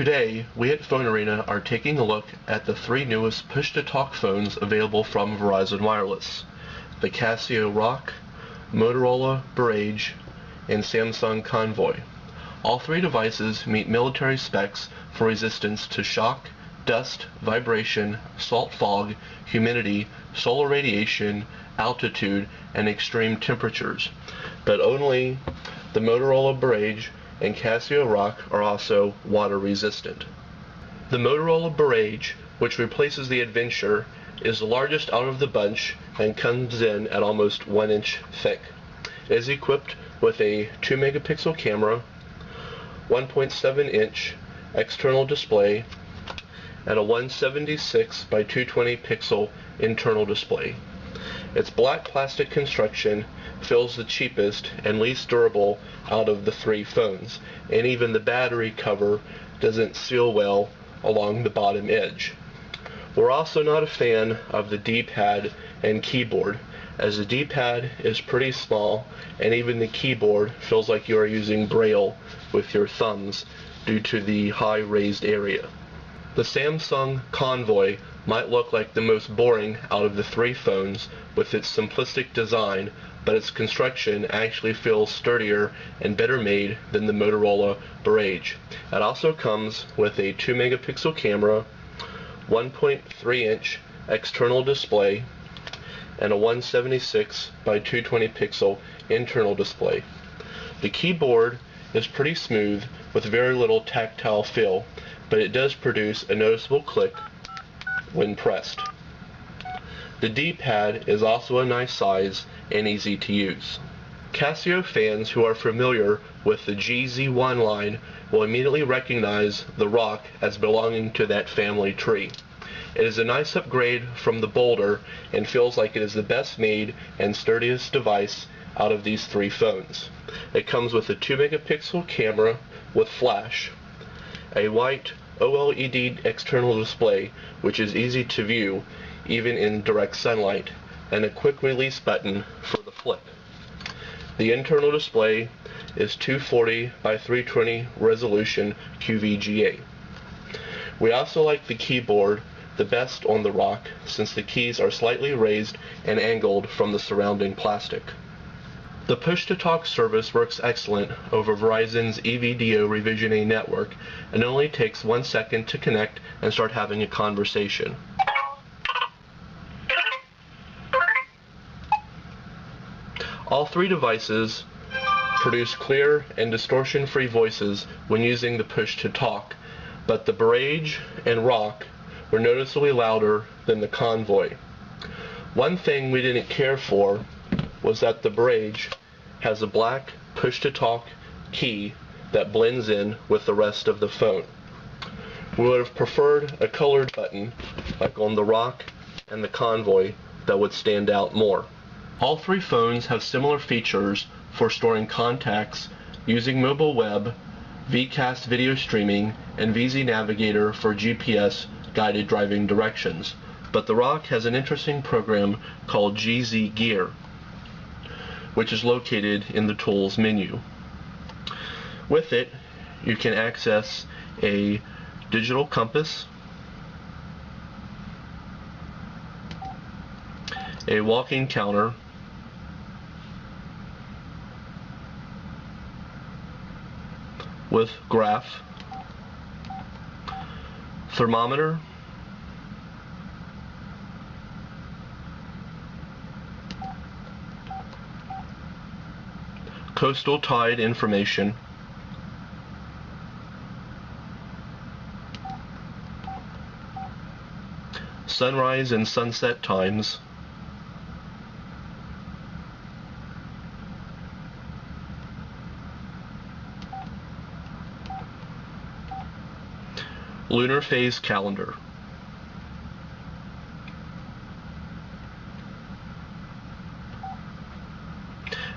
Today, we at Phone Arena are taking a look at the three newest push-to-talk phones available from Verizon Wireless: the Casio Rock, Motorola Barrage, and Samsung Convoy. All three devices meet military specs for resistance to shock, dust, vibration, salt fog, humidity, solar radiation, altitude, and extreme temperatures. But only the Motorola Barrage and Casio Rock are also water resistant. The Motorola Barrage, which replaces the Adventure, is the largest out of the bunch and comes in at almost 1 inch thick. It is equipped with a 2 megapixel camera, 1.7 inch external display, and a 176 by 220 pixel internal display. Its black plastic construction feels the cheapest and least durable out of the three phones, and even the battery cover doesn't seal well along the bottom edge. We're also not a fan of the D-pad and keyboard, as the D-pad is pretty small and even the keyboard feels like you are using Braille with your thumbs due to the high raised area. The Samsung Convoy might look like the most boring out of the three phones with its simplistic design, but its construction actually feels sturdier and better made than the Motorola Barrage. It also comes with a 2 megapixel camera, 1.3 inch external display, and a 176 by 220 pixel internal display. The keyboard is pretty smooth with very little tactile feel, but it does produce a noticeable click when pressed. The D-pad is also a nice size and easy to use. Casio fans who are familiar with the GzOne line will immediately recognize the Rock as belonging to that family tree. It is a nice upgrade from the Boulder and feels like it is the best made and sturdiest device out of these three phones. It comes with a 2 megapixel camera with flash, a white OLED external display which is easy to view even in direct sunlight, and a quick release button for the flip. The internal display is 240 by 320 resolution QVGA. We also like the keyboard the best on the Rock, since the keys are slightly raised and angled from the surrounding plastic. The push-to-talk service works excellent over Verizon's EVDO Revision A network and only takes 1 second to connect and start having a conversation. All three devices produce clear and distortion-free voices when using the push-to-talk, but the Barrage and Rock were noticeably louder than the Convoy. One thing we didn't care for was that the Barrage has a black push-to-talk key that blends in with the rest of the phone. We would have preferred a colored button like on the Rock and the Convoy that would stand out more. All three phones have similar features for storing contacts, using mobile web, VCast video streaming, and VZ Navigator for GPS guided driving directions, but the Rock has an interesting program called GZ Gear, which is located in the Tools menu. With it, you can access a digital compass, a walking counter, with graph, thermometer, coastal tide information, sunrise and sunset times, lunar phase calendar,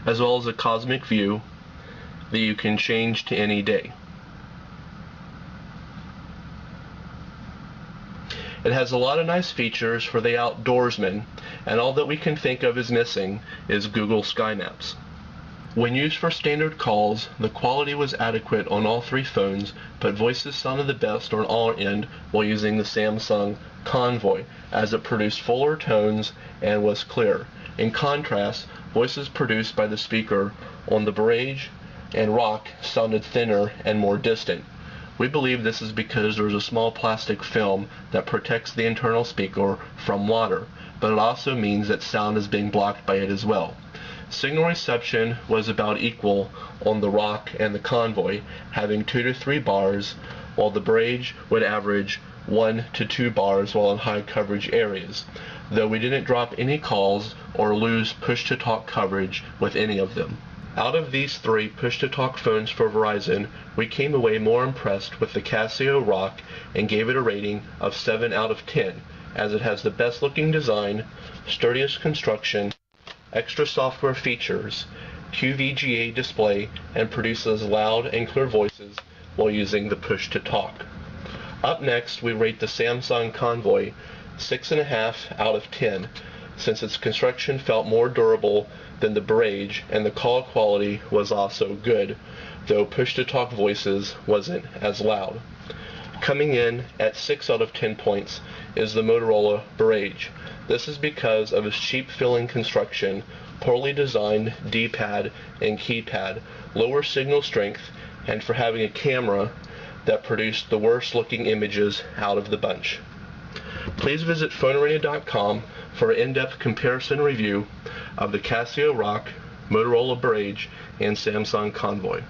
as well as a cosmic view that you can change to any day. It has a lot of nice features for the outdoorsman, and all that we can think of as missing is Google Sky Maps. When used for standard calls, the quality was adequate on all three phones, but voices sounded the best on our end while using the Samsung Convoy, as it produced fuller tones and was clear. In contrast, voices produced by the speaker on the Barrage and Rock sounded thinner and more distant. We believe this is because there is a small plastic film that protects the internal speaker from water, but it also means that sound is being blocked by it as well. Signal reception was about equal on the Rock and the Convoy, having 2 to 3 bars, while the Barrage would average 1 to 2 bars while in high coverage areas, though we didn't drop any calls or lose push-to-talk coverage with any of them. Out of these 3 push-to-talk phones for Verizon, we came away more impressed with the Casio Rock and gave it a rating of 7 out of 10, as it has the best looking design, sturdiest construction, extra software features, QVGA display, and produces loud and clear voices while using the push-to-talk. Up next, we rate the Samsung Convoy 6.5 out of 10, since its construction felt more durable than the Barrage and the call quality was also good, though push-to-talk voices wasn't as loud. Coming in at 6 out of 10 points is the Motorola Barrage. This is because of its cheap-feeling construction, poorly designed D-pad and keypad, lower signal strength, and for having a camera that produced the worst-looking images out of the bunch. Please visit phonearena.com for an in-depth comparison review of the Casio Rock, Motorola Barrage, and Samsung Convoy.